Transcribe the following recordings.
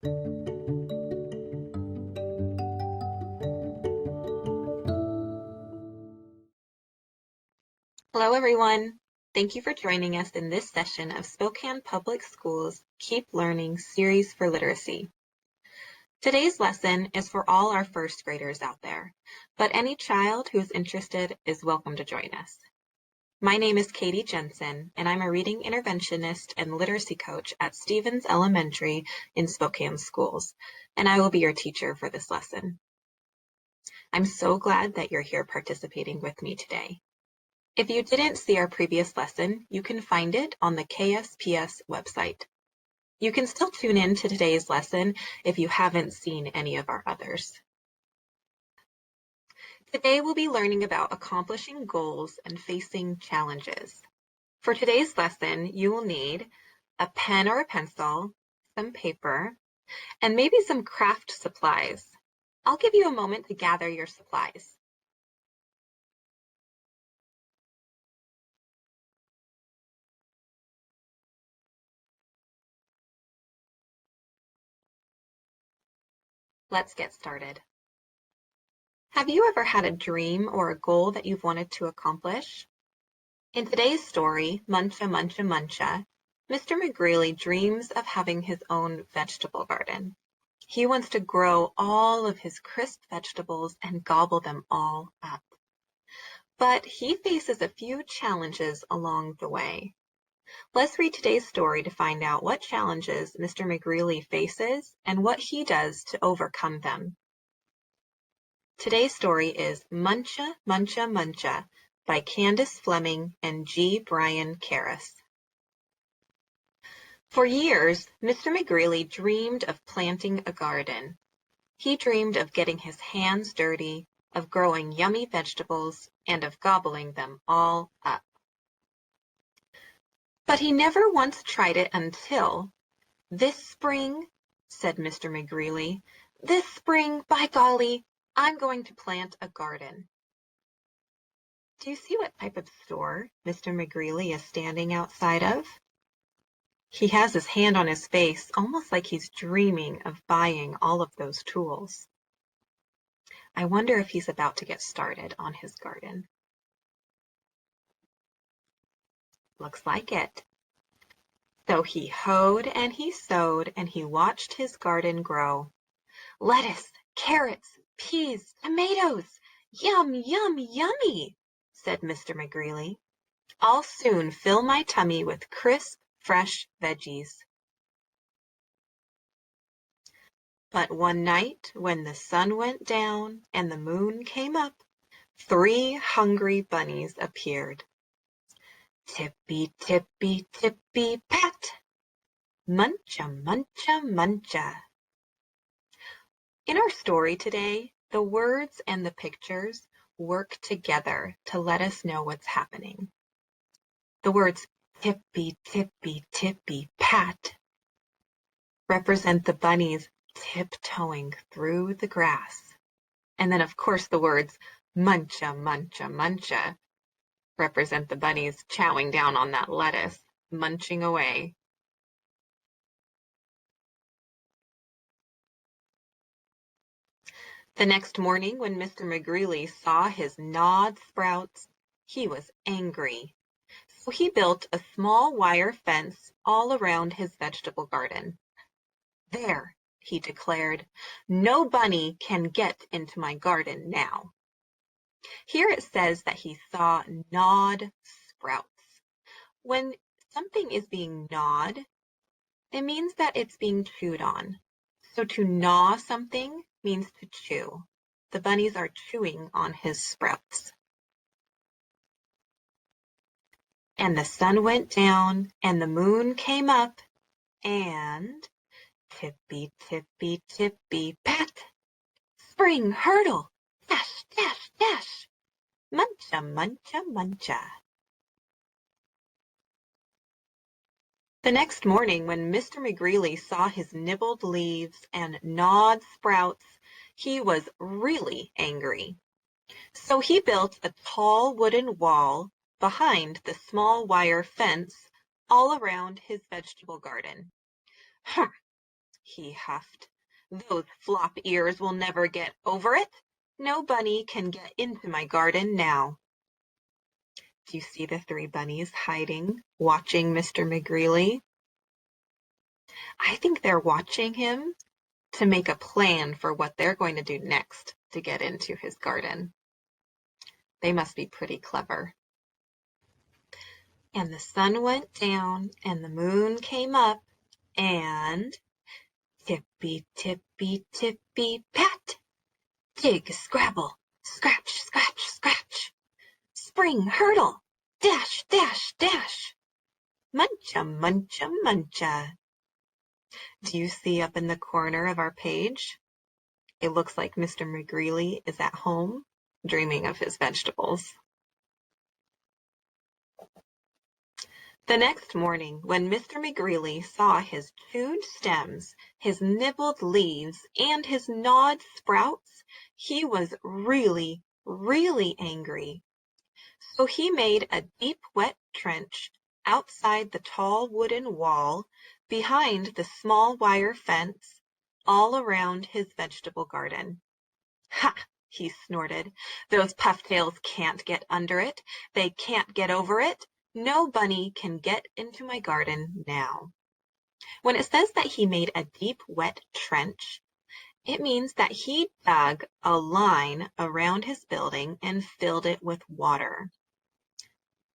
Hello, everyone. Thank you for joining us in this session of Spokane Public Schools Keep Learning Series for Literacy. Today's lesson is for all our first graders out there, but any child who is interested is welcome to join us. My name is Katie Jensen, and I'm a reading interventionist and literacy coach at Stevens Elementary in Spokane Schools, and I will be your teacher for this lesson. I'm so glad that you're here participating with me today. If you didn't see our previous lesson, you can find it on the KSPS website. You can still tune in to today's lesson if you haven't seen any of our others. Today we'll be learning about accomplishing goals and facing challenges. For today's lesson, you will need a pen or a pencil, some paper, and maybe some craft supplies. I'll give you a moment to gather your supplies. Let's get started. Have you ever had a dream or a goal that you've wanted to accomplish? In today's story, Muncha, Muncha, Muncha, Mr. McGreely dreams of having his own vegetable garden. He wants to grow all of his crisp vegetables and gobble them all up. But he faces a few challenges along the way. Let's read today's story to find out what challenges Mr. McGreely faces and what he does to overcome them. Today's story is Muncha, Muncha, Muncha by Candace Fleming and G. Brian Karras. For years, Mr. McGreely dreamed of planting a garden. He dreamed of getting his hands dirty, of growing yummy vegetables, and of gobbling them all up. But he never once tried it until, "This spring," said Mr. McGreely, "this spring, by golly, I'm going to plant a garden." Do you see what type of store Mr. McGreely is standing outside of? He has his hand on his face, almost like he's dreaming of buying all of those tools. I wonder if he's about to get started on his garden. Looks like it. So he hoed and he sowed and he watched his garden grow. "Lettuce, carrots, peas, tomatoes, yum, yum, yummy," said Mr. McGreely. "I'll soon fill my tummy with crisp, fresh veggies." But one night, when the sun went down and the moon came up, 3 hungry bunnies appeared. Tippy, tippy, tippy, pat! Muncha, muncha, muncha. In our story today, the words and the pictures work together to let us know what's happening. The words tippy, tippy, tippy, pat represent the bunnies tiptoeing through the grass. And then, of course, the words muncha, muncha, muncha represent the bunnies chowing down on that lettuce, munching away. The next morning, when Mr. McGreely saw his gnawed sprouts, he was angry. So he built a small wire fence all around his vegetable garden. "There," he declared, "no bunny can get into my garden now." Here it says that he saw gnawed sprouts. When something is being gnawed, it means that it's being chewed on. So to gnaw something means to chew. The bunnies are chewing on his sprouts. And the sun went down and the moon came up and tippy, tippy, tippy, pat! Spring hurdle! Dash, dash, dash! Muncha, muncha, muncha. The next morning, when Mr. McGreely saw his nibbled leaves and gnawed sprouts, he was really angry. So he built a tall wooden wall behind the small wire fence all around his vegetable garden. "Huh," he huffed. "Those flop ears will never get over it. No bunny can get into my garden now." Do you see the three bunnies hiding, watching Mr. McGreely? I think they're watching him to make a plan for what they're going to do next to get into his garden. They must be pretty clever. And the sun went down and the moon came up, and tippy, tippy, tippy, pat, dig, scrabble, scratch, scratch, scratch, spring, hurdle, dash, dash, dash, muncha, muncha, muncha. Do you see up in the corner of our page? It looks like Mr. McGreely is at home dreaming of his vegetables. The next morning, when Mr. McGreely saw his chewed stems, his nibbled leaves, and his gnawed sprouts, he was really, really angry. So he made a deep, wet trench outside the tall wooden wall, behind the small wire fence, all around his vegetable garden. "Ha!" he snorted. "Those pufftails can't get under it. They can't get over it. No bunny can get into my garden now." When it says that he made a deep, wet trench, it means that he dug a line around his building and filled it with water.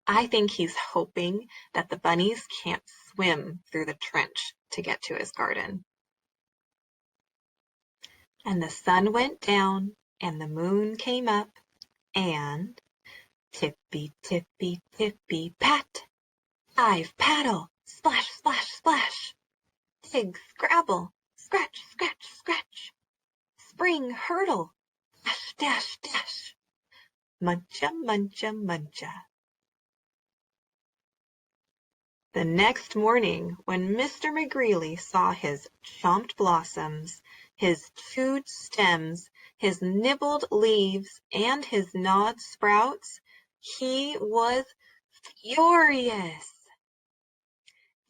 I think he's hoping that the bunnies can't swim through the trench to get to his garden. And the sun went down and the moon came up, and tippy, tippy, tippy, pat, dive, paddle, splash, splash, splash, dig, scrabble, scratch, scratch, scratch, spring, hurdle, dash, dash, dash, muncha, muncha, muncha. The next morning, when Mr. McGreely saw his chomped blossoms, his chewed stems, his nibbled leaves, and his gnawed sprouts, he was furious.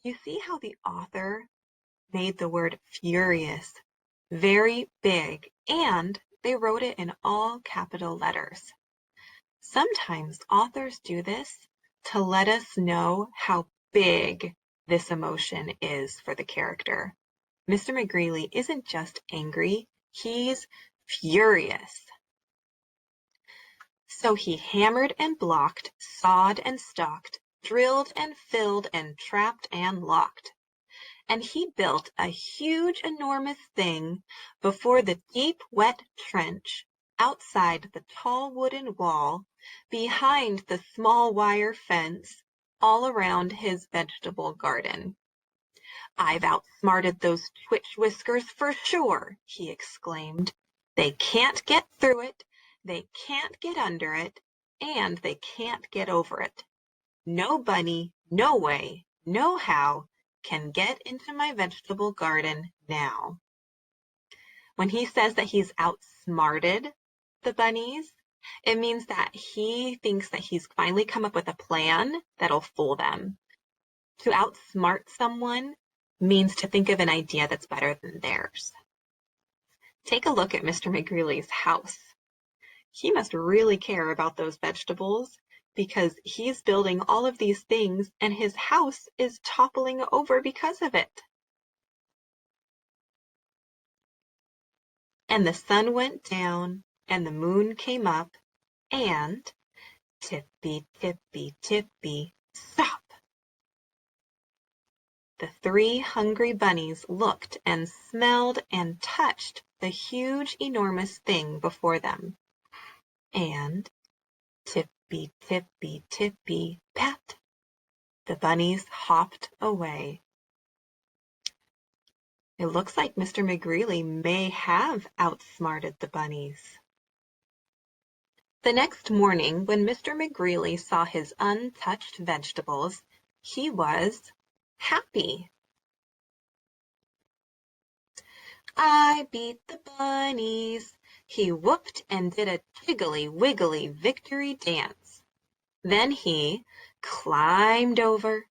You see how the author made the word furious very big, and they wrote it in all capital letters. Sometimes authors do this to let us know how big this emotion is for the character. Mr. McGreely isn't just angry, he's furious. So he hammered and blocked, sawed and stalked, drilled and filled and trapped and locked. And he built a huge, enormous thing before the deep, wet trench, outside the tall wooden wall, behind the small wire fence, all around his vegetable garden. "I've outsmarted those twitch whiskers for sure," he exclaimed. "They can't get through it, they can't get under it, and they can't get over it. No bunny, no way, no how, can get into my vegetable garden now." When he says that he's outsmarted the bunnies, it means that he thinks that he's finally come up with a plan that'll fool them. To outsmart someone means to think of an idea that's better than theirs. Take a look at Mr. McGreely's house. He must really care about those vegetables, because he's building all of these things and his house is toppling over because of it. And the sun went down and the moon came up, and tippy, tippy, tippy, stop! The three hungry bunnies looked and smelled and touched the huge, enormous thing before them. And tippy, tippy, tippy, pat! The bunnies hopped away. It looks like Mr. McGreely may have outsmarted the bunnies. The next morning, when Mr. McGreely saw his untouched vegetables, he was happy. "I beat the bunnies," he whooped and did a jiggly-wiggly victory dance. Then he climbed over,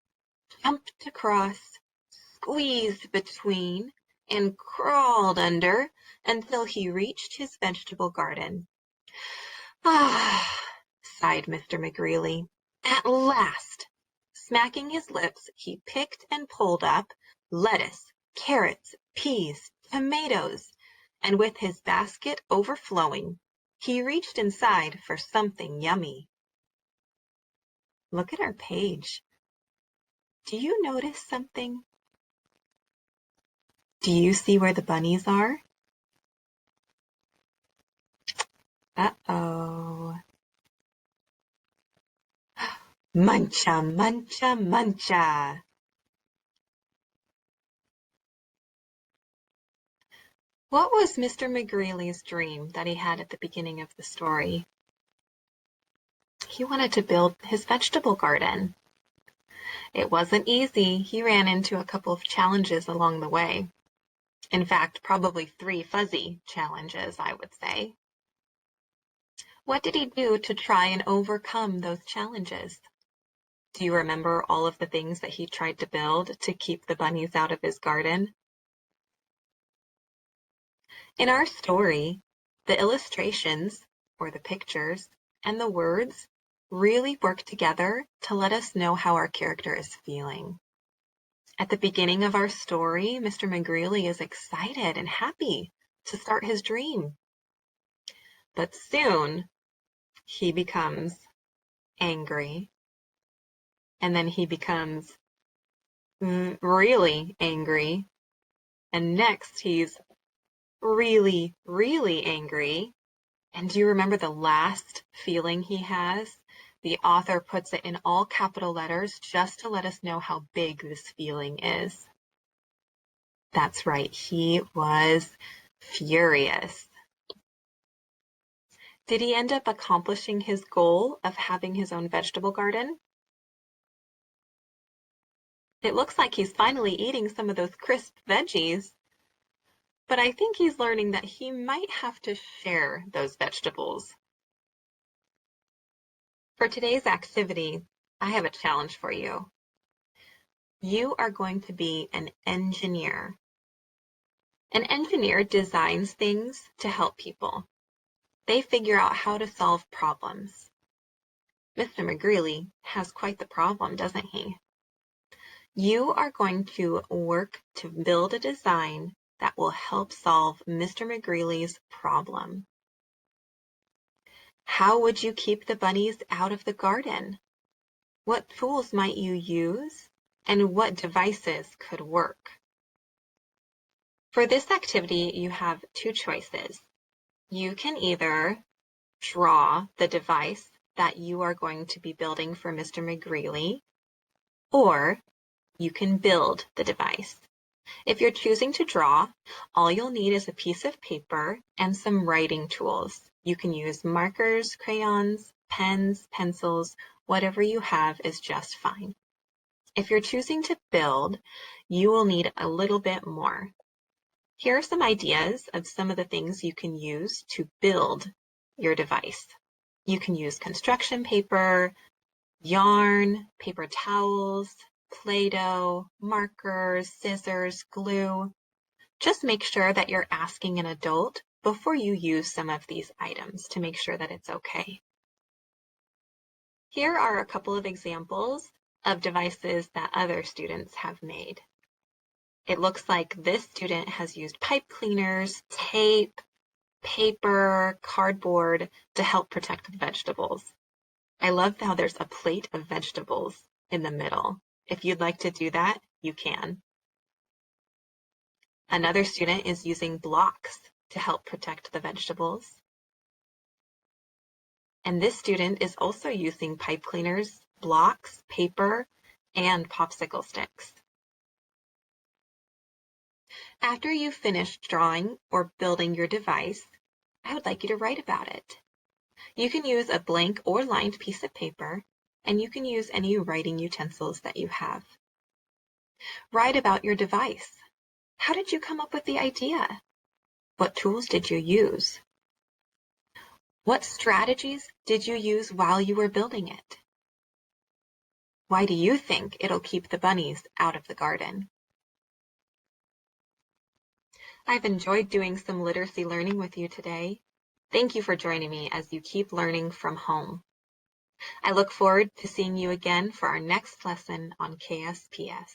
jumped across, squeezed between, and crawled under until he reached his vegetable garden. Ah, sighed Mr. McGreely. At last! Smacking his lips, he picked and pulled up lettuce, carrots, peas, tomatoes, and with his basket overflowing, he reached inside for something yummy. Look at our page. Do you notice something? Do you see where the bunnies are? Uh-oh. Muncha, muncha, muncha. What was Mr. McGreely's dream that he had at the beginning of the story? He wanted to build his vegetable garden. It wasn't easy. He ran into a couple of challenges along the way. In fact, probably 3 fuzzy challenges, I would say. What did he do to try and overcome those challenges? Do you remember all of the things that he tried to build to keep the bunnies out of his garden? In our story, the illustrations, or the pictures, and the words really work together to let us know how our character is feeling. At the beginning of our story, Mr. McGreely is excited and happy to start his dream. But soon, he becomes angry, and then he becomes really angry, and next he's really, really angry. And do you remember the last feeling he has? The author puts it in all capital letters just to let us know how big this feeling is. That's right, he was furious. Did he end up accomplishing his goal of having his own vegetable garden? It looks like he's finally eating some of those crisp veggies, but I think he's learning that he might have to share those vegetables. For today's activity, I have a challenge for you. You are going to be an engineer. An engineer designs things to help people. They figure out how to solve problems. Mr. McGreely has quite the problem, doesn't he? You are going to work to build a design that will help solve Mr. McGreely's problem. How would you keep the bunnies out of the garden? What tools might you use? And what devices could work? For this activity, you have 2 choices. You can either draw the device that you are going to be building for Mr. McGreely, or you can build the device. If you're choosing to draw, all you'll need is a piece of paper and some writing tools. You can use markers, crayons, pens, pencils, whatever you have is just fine. If you're choosing to build, you will need a little bit more. Here are some ideas of some of the things you can use to build your device. You can use construction paper, yarn, paper towels, Play-Doh, markers, scissors, glue. Just make sure that you're asking an adult before you use some of these items to make sure that it's okay. Here are a couple of examples of devices that other students have made. It looks like this student has used pipe cleaners, tape, paper, cardboard to help protect the vegetables. I love how there's a plate of vegetables in the middle. If you'd like to do that, you can. Another student is using blocks to help protect the vegetables. And this student is also using pipe cleaners, blocks, paper, and popsicle sticks. After you've finished drawing or building your device, I would like you to write about it. You can use a blank or lined piece of paper, and you can use any writing utensils that you have. Write about your device. How did you come up with the idea? What tools did you use? What strategies did you use while you were building it? Why do you think it'll keep the bunnies out of the garden? I've enjoyed doing some literacy learning with you today. Thank you for joining me as you keep learning from home. I look forward to seeing you again for our next lesson on KSPS.